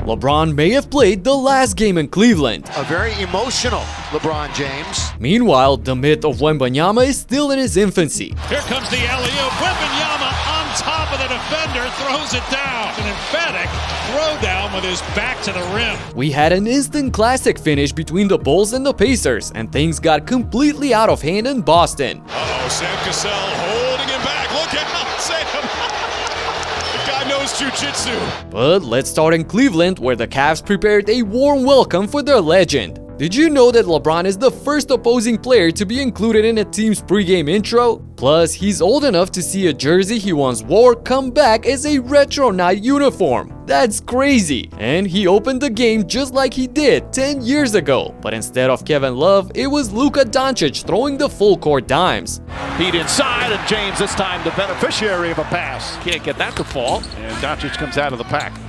LeBron may have played the last game in Cleveland. A very emotional LeBron James. Meanwhile, the myth of Wembanyama is still in his infancy. Here comes the alley-oop. Wembanyama on top of the defender, throws it down. An emphatic throwdown with his back to the rim. We had an instant classic finish between the Bulls and the Pacers, and things got completely out of hand in Boston. Uh-oh, Sam Cassell holding him back. Look out, Sam. The guy knows jiu-jitsu. But let's start in Cleveland, where the Cavs prepared a warm welcome for their legend. Did you know that LeBron is the first opposing player to be included in a team's pregame intro? Plus, he's old enough to see a jersey he once wore come back as a retro night uniform. That's crazy! And he opened the game just like he did 10 years ago. But instead of Kevin Love, it was Luka Doncic throwing the full court dimes. Feed inside, and James this time the beneficiary of a pass. Can't get that to fall, and Doncic comes out of the pack.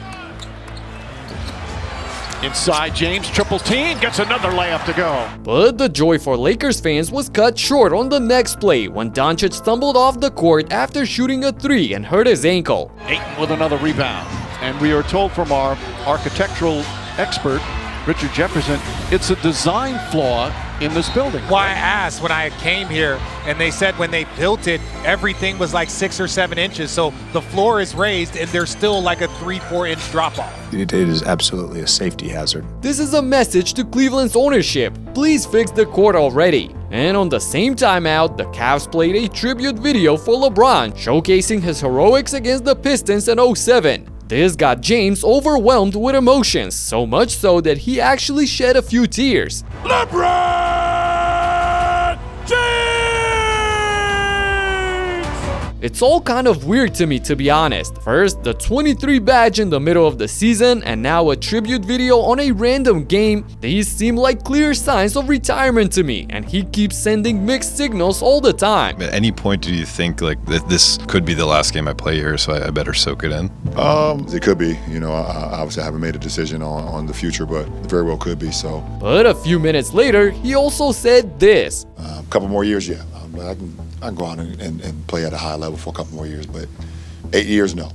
Inside, James triple team, gets another layup to go. But the joy for Lakers fans was cut short on the next play when Doncic stumbled off the court after shooting a three and hurt his ankle. Ayton with another rebound. And we are told from our architectural expert, Richard Jefferson, it's a design flaw in this building. Well, I asked when I came here, and they said when they built it, everything was like 6 or 7 inches. So the floor is raised, and there's still like a 3-4 inch drop off. It is absolutely a safety hazard. This is a message to Cleveland's ownership. Please fix the court already. And on the same timeout, the Cavs played a tribute video for LeBron, showcasing his heroics against the Pistons in '07. This got James overwhelmed with emotions, so much so that he actually shed a few tears. LeBron James! It's all kind of weird to me, to be honest. First, the 23 badge in the middle of the season, and now a tribute video on a random game. These seem like clear signs of retirement to me, and he keeps sending mixed signals all the time. At any point do you think like that this could be the last game I play here, so I better soak it in? It could be. You know, I obviously haven't made a decision on the future, but it very well could be. So. But a few minutes later, he also said this. A couple more years, yeah. I can go out and play at a high level for a couple more years, but 8 years, no.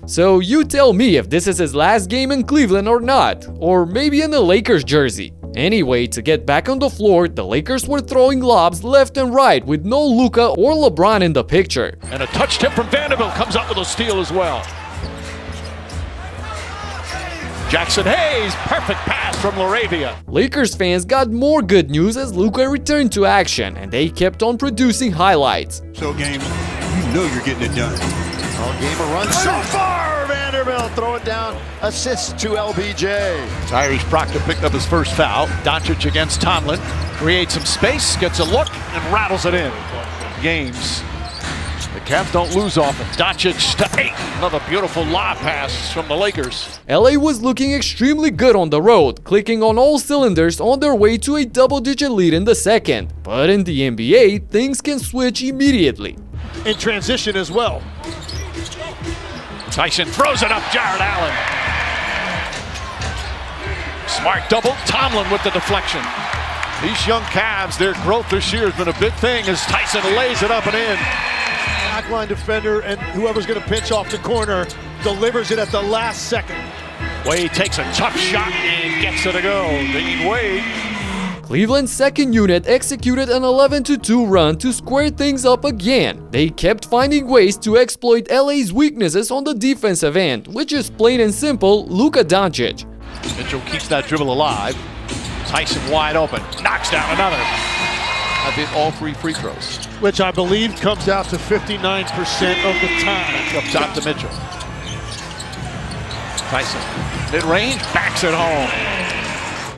So you tell me if this is his last game in Cleveland or not, or maybe in the Lakers jersey. Anyway, to get back on the floor, the Lakers were throwing lobs left and right with no Luka or LeBron in the picture. And a touch tip from Vanderbilt comes up with a steal as well. Jackson Hayes, perfect pass from Laravia. Lakers fans got more good news as Luka returned to action, and they kept on producing highlights. So game, you know you're getting it done. All game a run so far. Vanderbilt throw it down. Assist to LBJ. Tyrese Proctor picked up his first foul. Doncic against Tomlin. Creates some space, gets a look, and rattles it in. Games. The Cavs don't lose often. Doncic to Ayton. Another beautiful lob pass from the Lakers. LA was looking extremely good on the road, clicking on all cylinders on their way to a double-digit lead in the second. But in the NBA, things can switch immediately. In transition as well. Tyson throws it up, Jared Allen. Smart double, Tomlin with the deflection. These young Cavs, their growth this year has been a big thing as Tyson lays it up and in. Backline defender, and whoever's going to pinch off the corner delivers it at the last second. Wade takes a tough shot and gets it to go. Dean Wade. Cleveland's second unit executed an 11-2 run to square things up again. They kept finding ways to exploit LA's weaknesses on the defensive end, which is plain and simple Luka Doncic. Mitchell keeps that dribble alive. Tyson wide open, knocks down another. I've hit all 3 free throws. Which I believe comes out to 59% of the time. Up top to Mitchell. Tyson, mid-range, backs it home.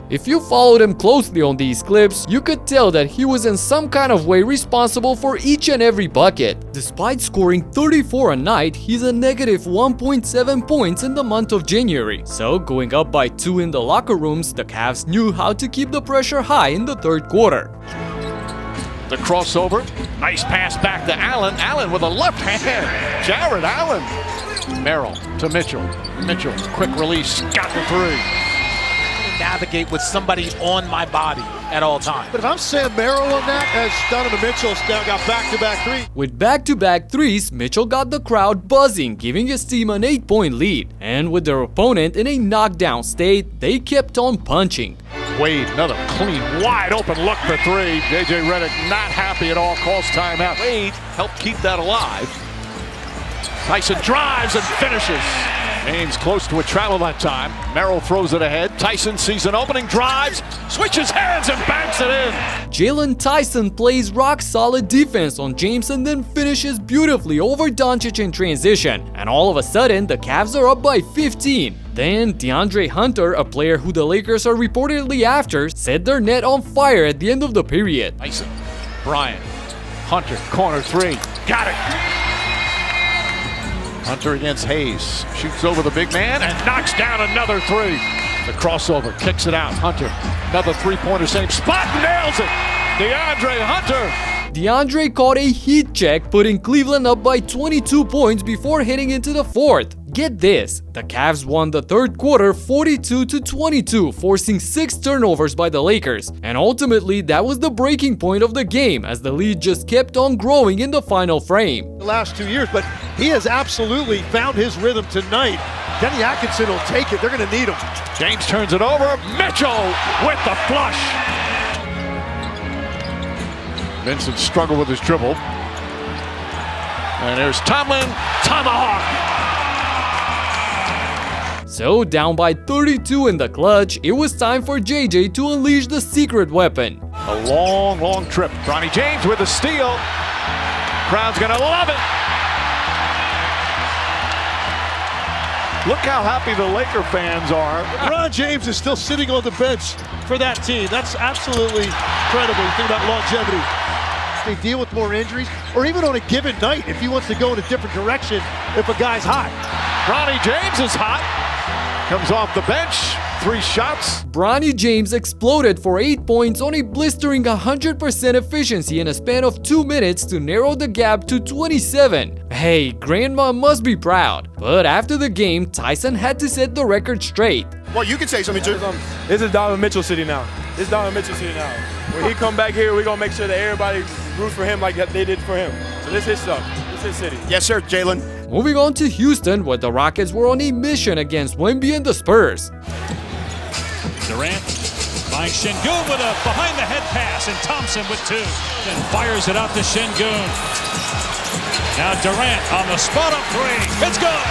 If you followed him closely on these clips, you could tell that he was in some kind of way responsible for each and every bucket. Despite scoring 34 a night, he's a negative 1.7 points in the month of January. So going up by 2 in the locker rooms, the Cavs knew how to keep the pressure high in the third quarter. The crossover, nice pass back to Allen. Allen with a left hand, Jared Allen. Merrill to Mitchell. Mitchell, quick release, got the 3. navigate with somebody on my body at all times. But if I'm Sam Merrill on that, as Donovan Mitchell's now got back-to-back threes. With back-to-back threes, Mitchell got the crowd buzzing, giving his team an 8-point lead. And with their opponent in a knockdown state, they kept on punching. Wade, another clean, wide open look for three. J.J. Redick not happy at all, calls timeout. Wade helped keep that alive. Tyson drives and finishes. James close to a travel that time. Merrill throws it ahead. Tyson sees an opening, drives, switches hands and banks it in. Jalen Tyson plays rock-solid defense on James and then finishes beautifully over Doncic in transition. And all of a sudden, the Cavs are up by 15. Then DeAndre Hunter, a player who the Lakers are reportedly after, set their net on fire at the end of the period. Tyson, Bryant, Hunter, corner three, got it. Hunter against Hayes, shoots over the big man and knocks down another three. The crossover, kicks it out. Hunter, another three-pointer, same spot, nails it. DeAndre Hunter. DeAndre caught a heat check, putting Cleveland up by 22 points before heading into the fourth. Get this, the Cavs won the third quarter 42-22, forcing 6 turnovers by the Lakers. And ultimately, that was the breaking point of the game, as the lead just kept on growing in the final frame. The last 2 years, but he has absolutely found his rhythm tonight. Denny Atkinson will take it. They're going to need him. James turns it over. Mitchell with the flush. Vincent struggled with his dribble. And there's Tomlin, tomahawk. So, down by 32 in the clutch, it was time for JJ to unleash the secret weapon. A long trip. Bronny James with a steal. Crowd's gonna love it. Look how happy the Laker fans are. LeBron James is still sitting on the bench for that team. That's absolutely incredible. You think about longevity. They deal with more injuries, or even on a given night, if he wants to go in a different direction, if a guy's hot. Bronny James is hot. Comes off the bench, 3 shots. Bronny James exploded for 8 points on a blistering 100% efficiency in a span of 2 minutes to narrow the gap to 27. Hey, Grandma must be proud. But after the game, Tyson had to set the record straight. Well, you can say something too. This is Donovan Mitchell City now. This is Donovan Mitchell City now. When he come back here, we're going to make sure that everybody roots for him like they did for him. So this is his stuff. This is his city. Yes, sir, Jalen. Moving on to Houston, where the Rockets were on a mission against Wemby and the Spurs. Durant finds Şengün with a behind-the-head pass, and Thompson with 2. Then fires it out to Şengün. Now Durant on the spot-up 3. It's good!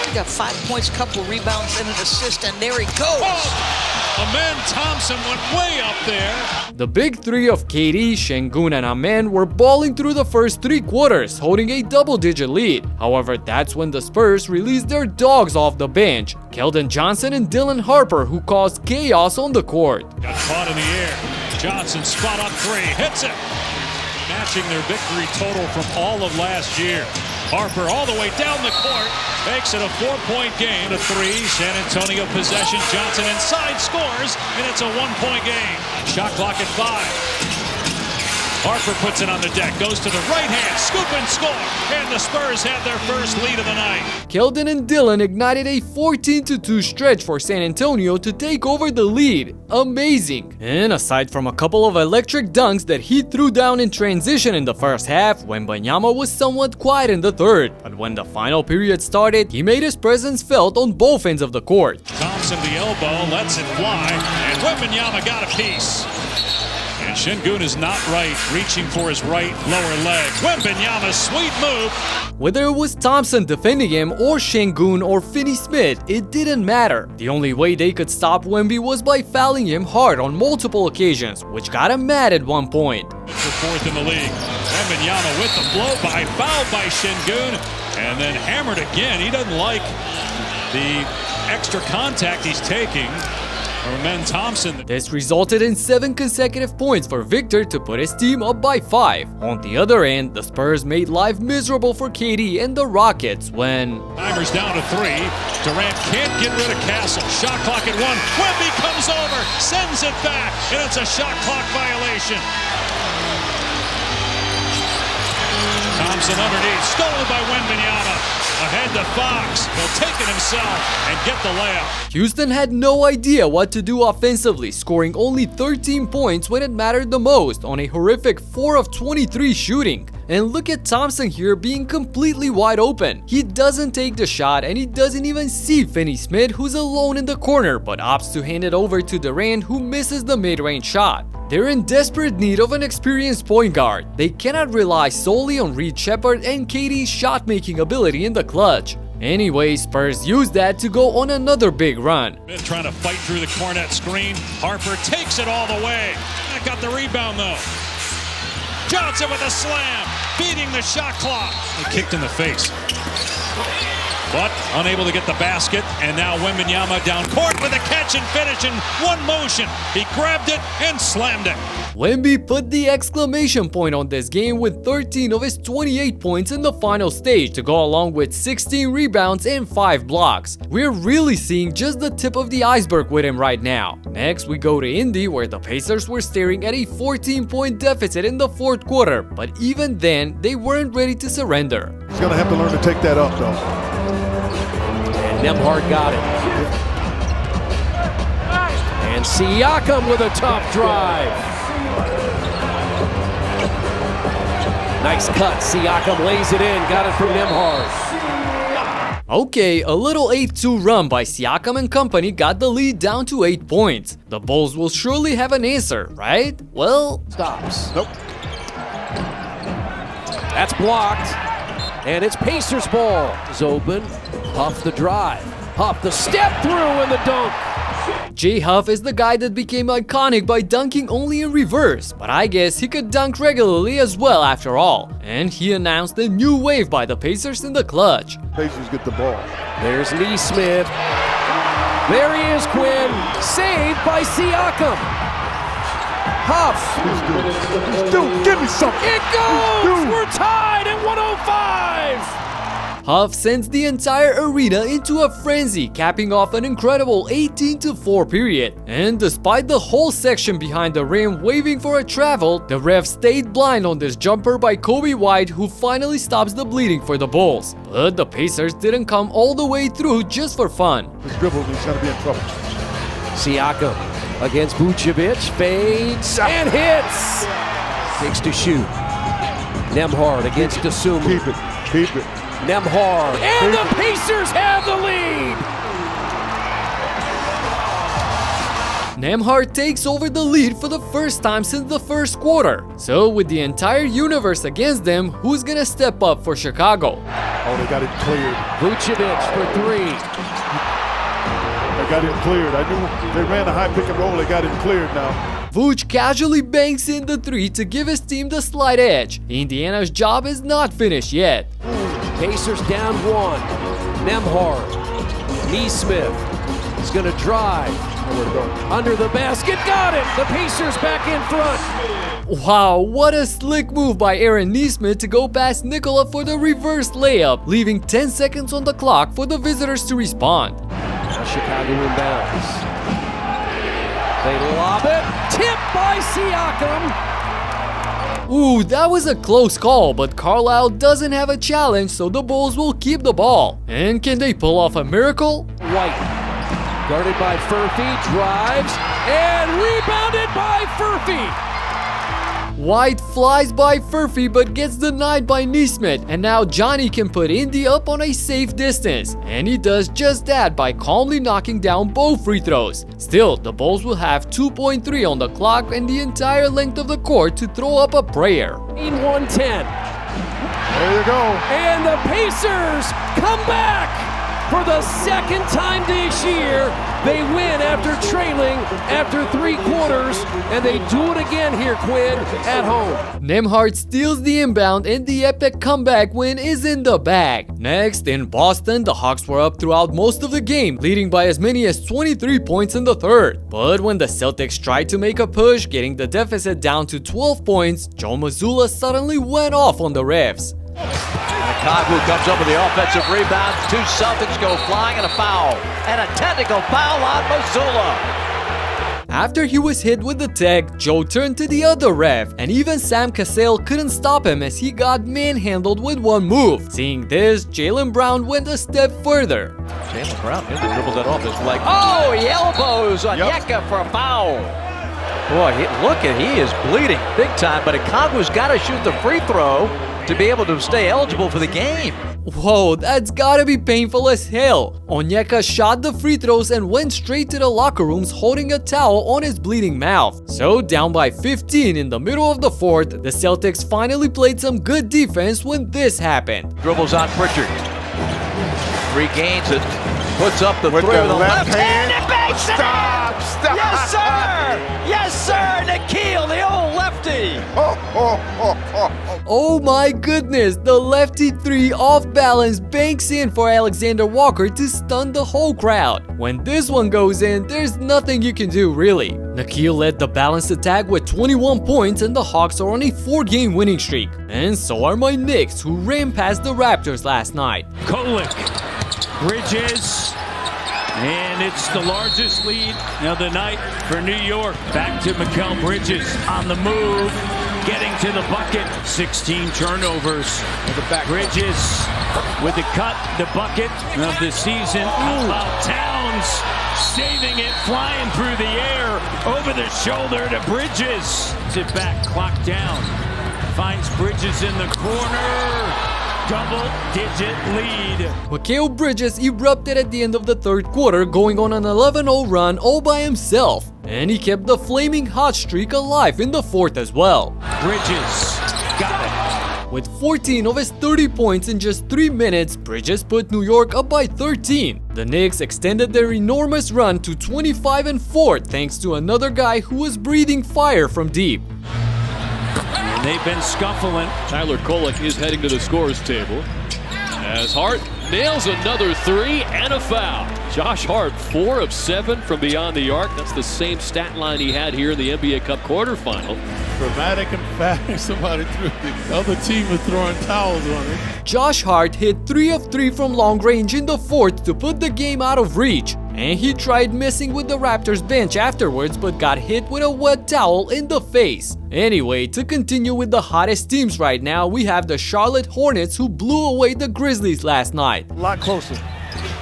He got 5 points, couple rebounds, and an assist, and there he goes. Oh! Amen Thompson went way up there. The big three of KD, Şengün, and Amen were balling through the first 3 quarters, holding a double-digit lead. However, that's when the Spurs released their dogs off the bench, Keldon Johnson and Dylan Harper, who caused chaos on the court. Got caught in the air. Johnson spot up 3, hits it. Matching their victory total from all of last year. Harper all the way down the court, makes it a 4-point game to 3. San Antonio possession. Johnson inside scores, and it's a 1-point game. Shot clock at 5. Harper puts it on the deck, goes to the right hand, scoop and score, and the Spurs have their first lead of the night. Keldon and Dylan ignited a 14-2 stretch for San Antonio to take over the lead. Amazing! And aside from a couple of electric dunks that he threw down in transition in the first half, Wembanyama was somewhat quiet in the third. But when the final period started, he made his presence felt on both ends of the court. Thompson the elbow, lets it fly, and Wembanyama got a piece. And Şengün is not right, reaching for his right lower leg. Wembanyama's sweet move. Whether it was Thompson defending him or Şengün or Finney-Smith, it didn't matter. The only way they could stop Wemby was by fouling him hard on multiple occasions, which got him mad at one point. For 4th in the league. Wembanyama with the blow-by, fouled by Şengün, and then hammered again. He doesn't like the extra contact he's taking. Amen Thompson. This resulted in 7 consecutive points for Victor to put his team up by 5. On the other end, the Spurs made life miserable for KD and the Rockets when... Timer's down to 3. Durant can't get rid of Castle. Shot clock at 1. Wemby comes over, sends it back, and it's a shot clock violation. Thompson underneath, stolen by Wembanyama. Ahead to Fox. He'll take it himself and get the layup. Houston had no idea what to do offensively, scoring only 13 points when it mattered the most on a horrific 4 of 23 shooting. And look at Thompson here being completely wide open. He doesn't take the shot and he doesn't even see Finney-Smith, who's alone in the corner, but opts to hand it over to Durant, who misses the mid-range shot. They're in desperate need of an experienced point guard. They cannot rely solely on Reed Shepherd and KD's shot-making ability in the clutch. Anyway, Spurs use that to go on another big run. Trying to fight through the Cornet screen. Harper takes it all the way. Got the rebound though. Johnson with a slam, beating the shot clock. He kicked in the face, but unable to get the basket. And now Wembanyama down court with a catch and finish in one motion. He grabbed it and slammed it. Wemby put the exclamation point on this game with 13 of his 28 points in the final stage to go along with 16 rebounds and 5 blocks. We're really seeing just the tip of the iceberg with him right now. Next, we go to Indy, where the Pacers were staring at a 14-point deficit in the fourth quarter, but even then, they weren't ready to surrender. He's going to have to learn to take that up, though. And Nembhard got it. And Siakam with a tough drive. Nice cut. Siakam lays it in. Got it from Nembhard. Okay, a little 8-2 run by Siakam and company got the lead down to 8 points. The Bulls will surely have an answer, right? Well, stops. Nope. That's blocked. And it's Pacers ball. Is open. Huff the drive. Huff the step through and the dunk. Jay Huff is the guy that became iconic by dunking only in reverse, but I guess he could dunk regularly as well after all. And he announced a new wave by the Pacers in the clutch. Pacers get the ball. There's Neesmith. There he is, Quinn. Saved by Siakam. Huff. Dude, give me something. It goes! Dude. We're tied at 105. Huff sends the entire arena into a frenzy, capping off an incredible 18-4 period. And despite the whole section behind the rim waving for a travel, the ref stayed blind on this jumper by Kobe White, who finally stops the bleeding for the Bulls. But the Pacers didn't come all the way through just for fun. This dribble, he's going to be in trouble. Siakam against Vucevic, fades and hits. Takes to shoot. Nembhard against Dosunmu. Keep it, keep it. Nembhard, and the Pacers have the lead! Nembhard takes over the lead for the first time since the first quarter. So with the entire universe against them, who's gonna step up for Chicago? Oh, they got it cleared. Vucevic for 3. They got it cleared. I knew they ran a high pick and roll. They got it cleared now. Vooch casually banks in the 3 to give his team the slight edge. Indiana's job is not finished yet. Pacers down 1. Nembhard. Neesmith is going to drive. Under the basket. Got it. The Pacers back in front. Wow, what a slick move by Aaron Neesmith to go past Nikola for the reverse layup, leaving 10 seconds on the clock for the visitors to respond. Now Chicago inbounds. They lob it. Tipped by Siakam. Ooh, that was a close call, but Carlisle doesn't have a challenge, so the Bulls will keep the ball. And can they pull off a miracle? White, guarded by Furphy, drives, and rebounded by Furphy. White flies by Furphy but gets denied by Neesmith, and now Johnny can put Indy up on a safe distance. And he does just that by calmly knocking down both free throws. Still, the Bulls will have 2.3 on the clock and the entire length of the court to throw up a prayer. In 110. There you go. And the Pacers come back for the second time this year. They win after trailing after 3 quarters, and they do it again here, Quinn, at home. Nembhard steals the inbound, and the epic comeback win is in the bag. Next, in Boston, the Hawks were up throughout most of the game, leading by as many as 23 points in the third. But when the Celtics tried to make a push, getting the deficit down to 12 points, Joe Mazzulla suddenly went off on the refs. Kagwu comes up with the offensive rebound. 2 Celtics go flying and a foul. And a technical foul on Mazzulla. After he was hit with the tech, Joe turned to the other ref, and even Sam Cassell couldn't stop him as he got manhandled with one move. Seeing this, Jaylen Brown went a step further. Jaylen Brown nearly dribbled that off his leg. Oh, he elbows Onyeka for a foul. Boy, he is bleeding big time, but Okongwu's got to shoot the free throw to be able to stay eligible for the game. Whoa, that's gotta be painful as hell. Onyeka shot the free throws and went straight to the locker rooms holding a towel on his bleeding mouth. So down by 15 in the middle of the fourth, the Celtics finally played some good defense when this happened. Dribbles on Pritchard. Regains it. Puts up the with three the with the left hand. and banks it in! Stop! Yes, sir! Yes, sir! Nikhil, the old lefty! Oh my goodness, the lefty three off balance banks in for Alexander Walker to stun the whole crowd. When this one goes in, there's nothing you can do really. Nikhil led the balanced attack with 21 points and the Hawks are on a 4-game winning streak. And so are my Knicks, who ran past the Raptors last night. Kolek, Bridges, and it's the largest lead of the night for New York. Back to Mikal Bridges on the move, getting to the bucket. 16 turnovers. Bridges with the cut, the bucket of the season. How about Towns saving it, flying through the air, over the shoulder to Bridges. Sit back, clock down. Finds Bridges in the corner. Double-digit lead. Mikal Bridges erupted at the end of the third quarter, going on an 11-0 run all by himself. And he kept the flaming hot streak alive in the fourth as well. Bridges got it. With 14 of his 30 points in just 3 minutes, Bridges put New York up by 13. The Knicks extended their enormous run to 25-4 thanks to another guy who was breathing fire from deep. And they've been scuffling. Tyler Kolek is heading to the scorer's table as Hart nails another three and a foul. Josh Hart, 4 of 7 from beyond the arc. That's the same stat line he had here in the NBA Cup quarterfinal. Dramatic and emphatic. Somebody threw the other team was throwing towels on it. Josh Hart hit 3 of 3 from long range in the fourth to put the game out of reach. And he tried messing with the Raptors bench afterwards but got hit with a wet towel in the face. Anyway, to continue with the hottest teams right now, we have the Charlotte Hornets who blew away the Grizzlies last night. A lot closer.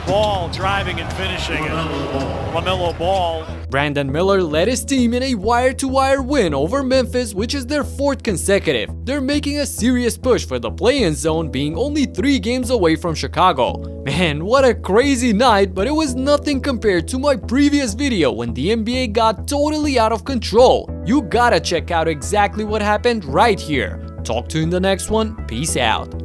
Ball driving and finishing. LaMelo Ball. Brandon Miller led his team in a wire-to-wire win over Memphis, which is their 4th consecutive. They're making a serious push for the play-in zone, being only 3 games away from Chicago. Man, what a crazy night, but it was nothing compared to my previous video when the NBA got totally out of control. You gotta check out exactly what happened right here. Talk to you in the next one. Peace out.